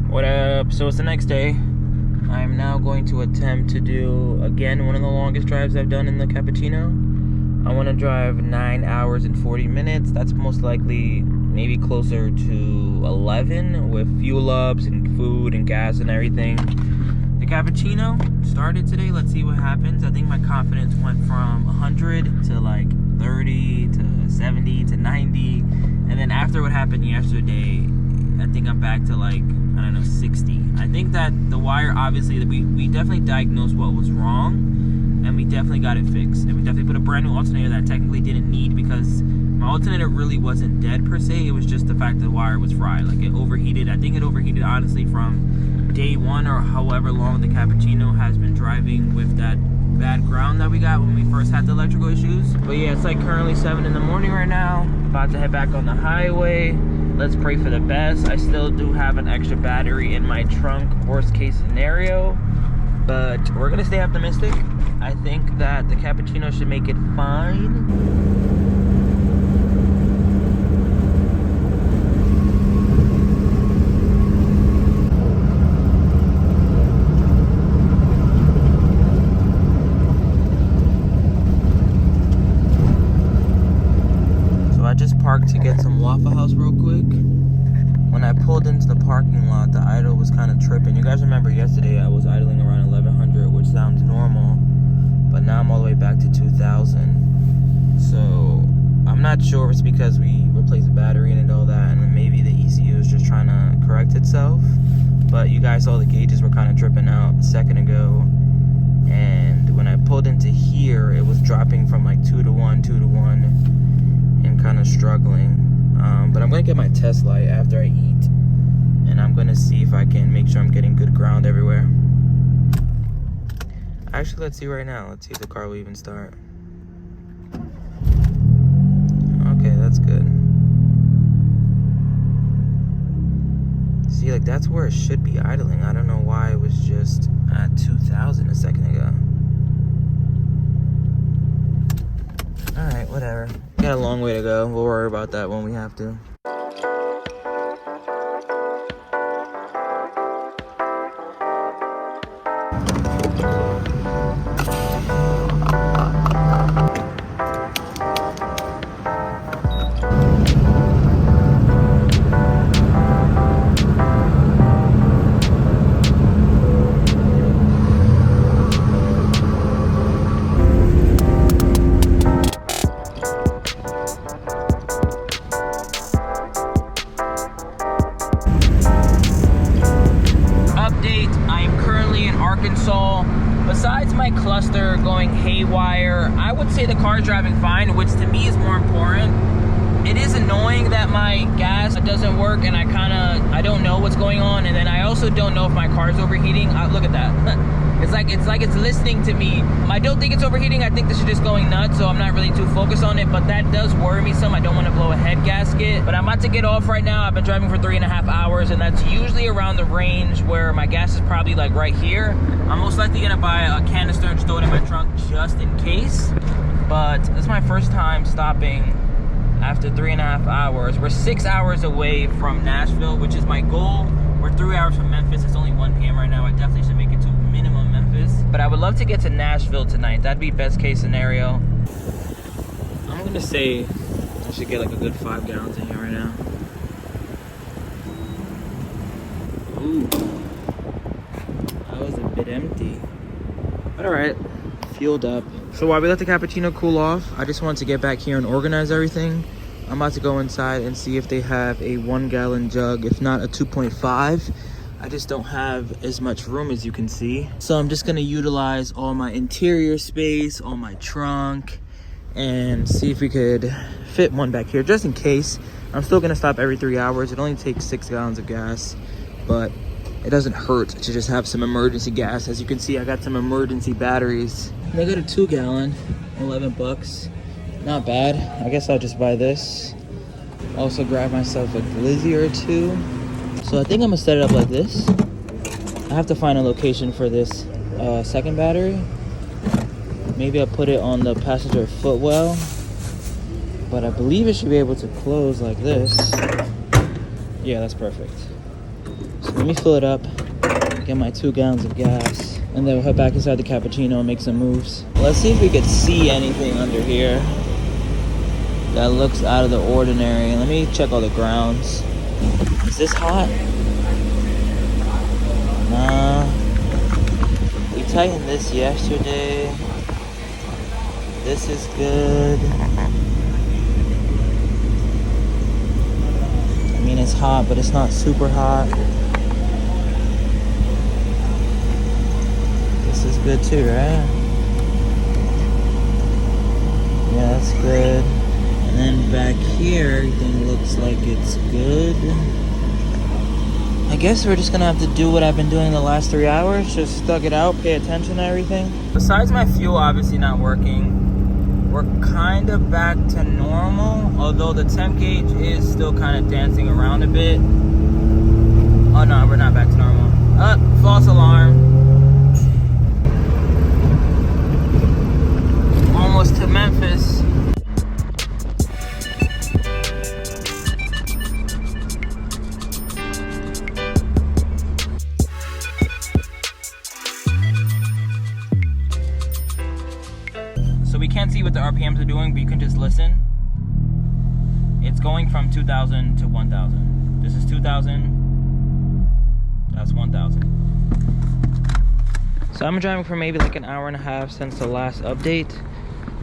What up? So it's the next day. I'm now going to attempt to do, again, one of the longest drives I've done in the Cappuccino. I want to drive 9 hours and 40 minutes. That's most likely maybe closer to 11 with fuel ups and food and gas and everything. The Cappuccino started today. Let's see what happens. I think my confidence went from 100 to like 30 to 70 to 90. And then after what happened yesterday, I think I'm back to like, I don't know, 60. I think that the wire, obviously, we definitely diagnosed what was wrong, and we definitely got it fixed. And we definitely put a brand new alternator that I technically didn't need because my alternator really wasn't dead per se. It was just the fact that the wire was fried. Like, it overheated. I think it overheated, honestly, from day one or however long the Cappuccino has been driving with that bad ground that we got when we first had the electrical issues. But yeah, it's like currently 7 in the morning right now. About to head back on the highway. Let's pray for the best. I still do have an extra battery in my trunk, worst case scenario, but we're gonna stay optimistic. I think that the Cappuccino should make it fine. Parked to get some Waffle House real quick. When I pulled into the parking lot, the idle was kind of tripping. You guys remember yesterday I was idling around 1100, which sounds normal, but now I'm all the way back to 2000. So I'm not sure if it's because we replaced the battery and all that, and then maybe the ECU is just trying to correct itself. But you guys saw the gauges were kind of tripping out a second ago, and when I pulled into here, it was dropping from like 2 to 1, 2 to 1. And kind of struggling, but I'm gonna get my test light after I eat, and I'm gonna see if I can make sure I'm getting good ground everywhere. Actually, let's see right now. Let's see if the car will even start. Okay, that's good. See, like, that's where it should be idling. I don't know why it was just at 2000 a second ago. Alright, whatever. Got a long way to go. We'll worry about that when we have to. Besides my cluster going haywire, I would say the car's driving fine, which to me is more important. It is annoying that my gas doesn't work and I don't know what's going on, and then I also don't know if my car's overheating. Look at that. It's like it's listening to me. I don't think it's overheating. I think this is just going nuts, so I'm not really too focused on it, but that does worry me some. I don't want to blow a head gasket, but I'm about to get off right now. I've been driving for 3.5 hours, and that's usually around the range where my gas is probably like right here. I'm most likely gonna buy a canister and store it in my trunk just in case, but this is my first time stopping after 3.5 hours. We're 6 hours away from Nashville, which is my goal. We're 3 hours from Memphis. It's only 1 p.m. right now. I definitely should make it to minimum Memphis, but I would love to get to Nashville tonight. That'd be best case scenario. I'm gonna say I should get like a good 5 gallons in here right now. Ooh, that was a bit empty, but all right, fueled up. So while we let the Cappuccino cool off, I just wanted to get back here and organize everything. I'm about to go inside and see if they have a 1 gallon jug, if not a 2.5. I just don't have as much room as you can see. So I'm just gonna utilize all my interior space, all my trunk, and see if we could fit one back here, just in case. I'm still gonna stop every 3 hours. It only takes 6 gallons of gas, but it doesn't hurt to just have some emergency gas. As you can see, I got some emergency batteries. I got a 2 gallon, 11 bucks. Not bad. I guess I'll just buy this. Also grab myself a glizzy or two. So I think I'm gonna set it up like this. I have to find a location for this second battery. Maybe I'll put it on the passenger footwell, but I believe it should be able to close like this. Yeah, that's perfect. So Let me fill it up, get my 2 gallons of gas, and then we'll head back inside the cappuccino and make some moves. Let's see if we could see anything under here that looks out of the ordinary. Let me check all the grounds. Is this hot? Nah. We tightened this yesterday. This is good. I mean, it's hot, but it's not super hot. This is good too, right? Yeah, that's good. And then back here, everything looks like it's good. I guess we're just gonna have to do what I've been doing the last 3 hours. Just thug it out, pay attention to everything. Besides my fuel obviously not working, we're kind of back to normal. Although the temp gauge is still kind of dancing around a bit. Oh no, we're not back to normal. False alarm. Almost to Memphis. So we can't see what the RPMs are doing, but you can just listen. It's going from 2,000 to 1,000. This is 2,000. That's 1,000. So I'm driving for maybe like an hour and a half since the last update.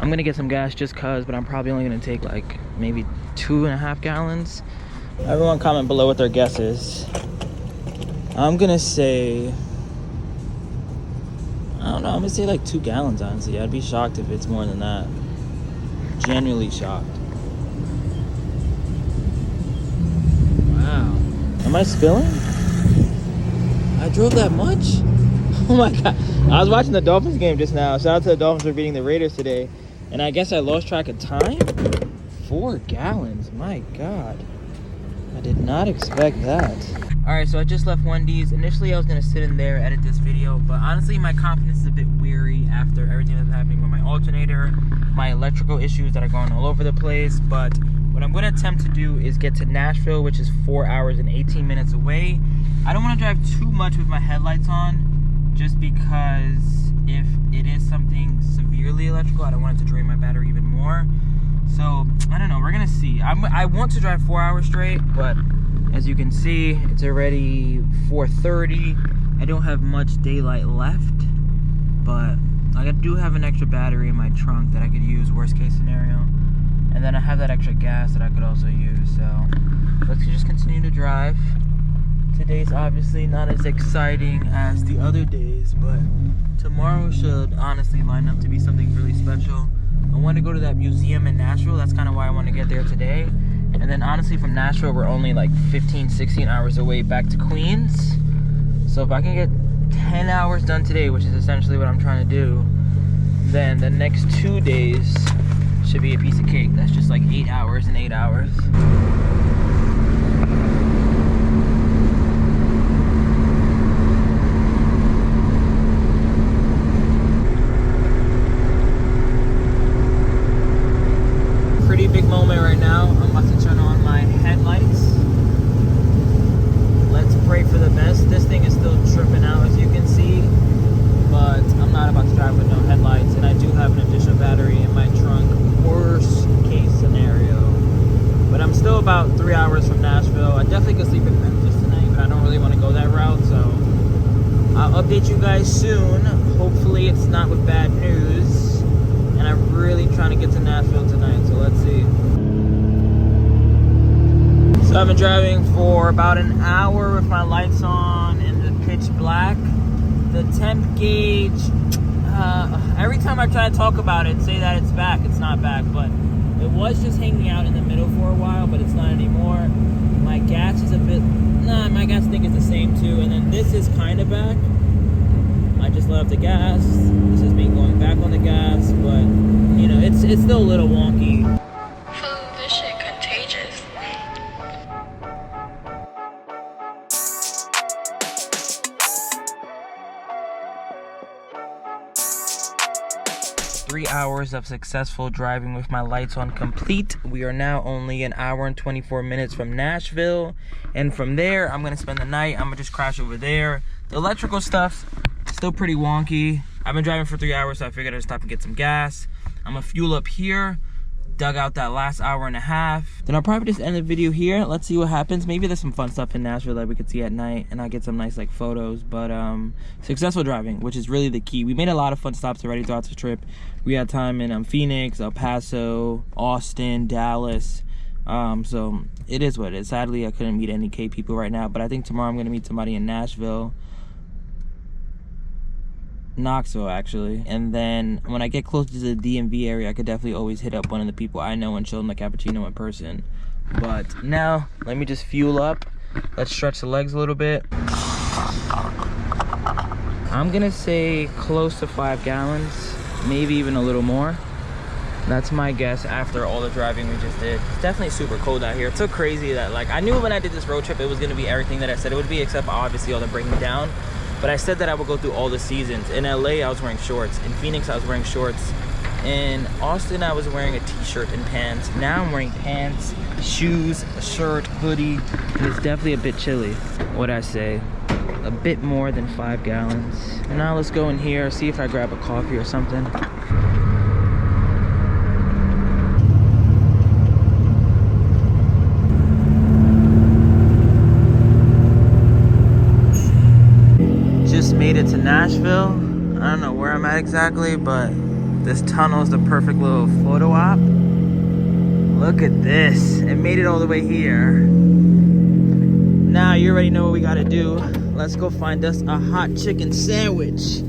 I'm gonna get some gas just cause, but I'm probably only gonna take like maybe 2.5 gallons. Everyone comment below what their guess is. I'm gonna say, I don't know, I'm gonna say like 2 gallons, honestly. I'd be shocked if it's more than that. Genuinely shocked. Wow. Am I spilling? I drove that much? Oh my God. I was watching the Dolphins game just now. Shout out to the Dolphins for beating the Raiders today. And I guess I lost track of time? 4 gallons, my God. I did not expect that. All right, so I just left Wendy's. Initially, I was gonna sit in there, edit this video, but honestly, my confidence is a bit weary after everything that's happening with my alternator, my electrical issues that are going all over the place. But what I'm gonna attempt to do is get to Nashville, which is 4 hours and 18 minutes away. I don't wanna drive too much with my headlights on, just because if it is something severely electrical, I don't want it to drain my battery even more. So, I don't know, we're gonna see. I want to drive 4 hours straight, but as you can see, it's already 4:30. I don't have much daylight left, but I do have an extra battery in my trunk that I could use, worst case scenario. And then I have that extra gas that I could also use, so let's just continue to drive. Today's obviously not as exciting as the other days, but tomorrow should honestly line up to be something really special. I want to go to that museum in Nashville. That's kind of why I want to get there today. And then honestly from Nashville, we're only like 15, 16 hours away back to Queens. So if I can get 10 hours done today, which is essentially what I'm trying to do, then the next 2 days should be a piece of cake. That's just like 8 hours and 8 hours. Pretty big moment right now. I'm about to turn on my headlights. Let's pray for the best. This thing is still tripping out, as you can see, but I'm not about to drive with no headlights, and I do have an additional battery in my trunk, worst case scenario. But I'm still about 3 hours from Nashville. I definitely could sleep in Memphis tonight, but I don't really want to go that route, so I'll update you guys soon. Hopefully it's not with bad news, and I'm really trying to get to Nashville tonight, so let's see. So I've been driving for about an hour with my lights on in the pitch black. The temp gauge, every time I try to talk about it, say that it's back, it's not back, but it was just hanging out in the middle for a while, but it's not anymore. My gas is a bit, my gas tank is the same too, and then this is kind of back. I just let off the gas. This is me going back on the gas, but you know, it's still a little wonky. This shit contagious. 3 hours of successful driving with my lights on complete. We are now only an hour and 24 minutes from Nashville, And from there, I'm gonna spend the night. I'm gonna just crash over there. The electrical stuff, still pretty wonky. I've been driving for 3 hours, so I figured I'd stop and get some gas. I'm gonna fuel up here, dug out that last hour and a half. Then I'll probably just end the video here. Let's see what happens. Maybe there's some fun stuff in Nashville that we could see at night, and I'll get some nice like photos. But successful driving, which is really the key. We made a lot of fun stops already throughout the trip. We had time in Phoenix, El Paso, Austin, Dallas. So it is what it is. Sadly, I couldn't meet any K people right now, but I think tomorrow I'm gonna meet somebody in Nashville. Knoxville actually, and then when I get closer to the DMV area, I could definitely always hit up one of the people I know and show them the cappuccino in person. But now let me just fuel up. Let's stretch the legs a little bit. I'm gonna say close to 5 gallons, maybe even a little more. That's my guess after all the driving we just did. It's definitely super cold out here. It's so crazy that like I knew when I did this road trip it was gonna be everything that I said it would be, except obviously all the breaking down. But I said that I would go through all the seasons. In LA, I was wearing shorts. In Phoenix, I was wearing shorts. In Austin, I was wearing a t-shirt and pants. Now I'm wearing pants, shoes, a shirt, hoodie, and it's definitely a bit chilly. What'd I say? A bit more than 5 gallons. And now let's go in here, see if I grab a coffee or something. Just made it to Nashville. I don't know where I'm at exactly, but this tunnel is the perfect little photo op. Look at this. It made it all the way here. Now you already know what we gotta do. Let's go find us a hot chicken sandwich.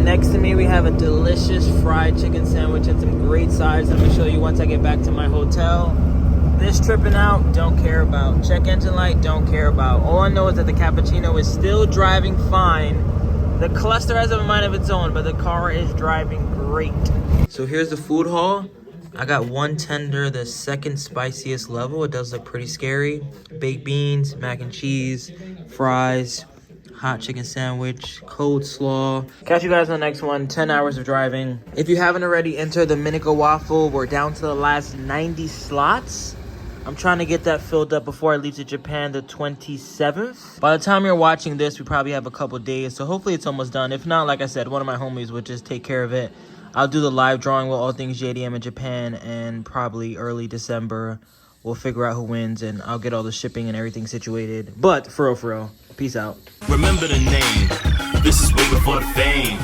Next to me we have a delicious fried chicken sandwich and some great sides. I'm gonna show you once I get back to my hotel. This tripping out, don't care about. Check engine light, don't care about. All I know is that the cappuccino is still driving fine. The cluster has a mind of its own, but the car is driving great. So here's the food haul. I got one tender, the second spiciest level. It does look pretty scary. Baked beans, mac and cheese, fries, hot chicken sandwich, cold slaw. Catch you guys on the next one. 10 hours of driving. If you haven't already entered the Minico waffle, we're down to the last 90 slots. I'm trying to get that filled up before I leave to Japan the 27th. By the time you're watching this, we probably have a couple days, so hopefully it's almost done. If not, like I said, one of my homies would just take care of it. I'll do the live drawing with all things JDM in Japan, and probably early December we'll figure out who wins, and I'll get all the shipping and everything situated. But for real, peace out. Remember the name. This is way before the fame.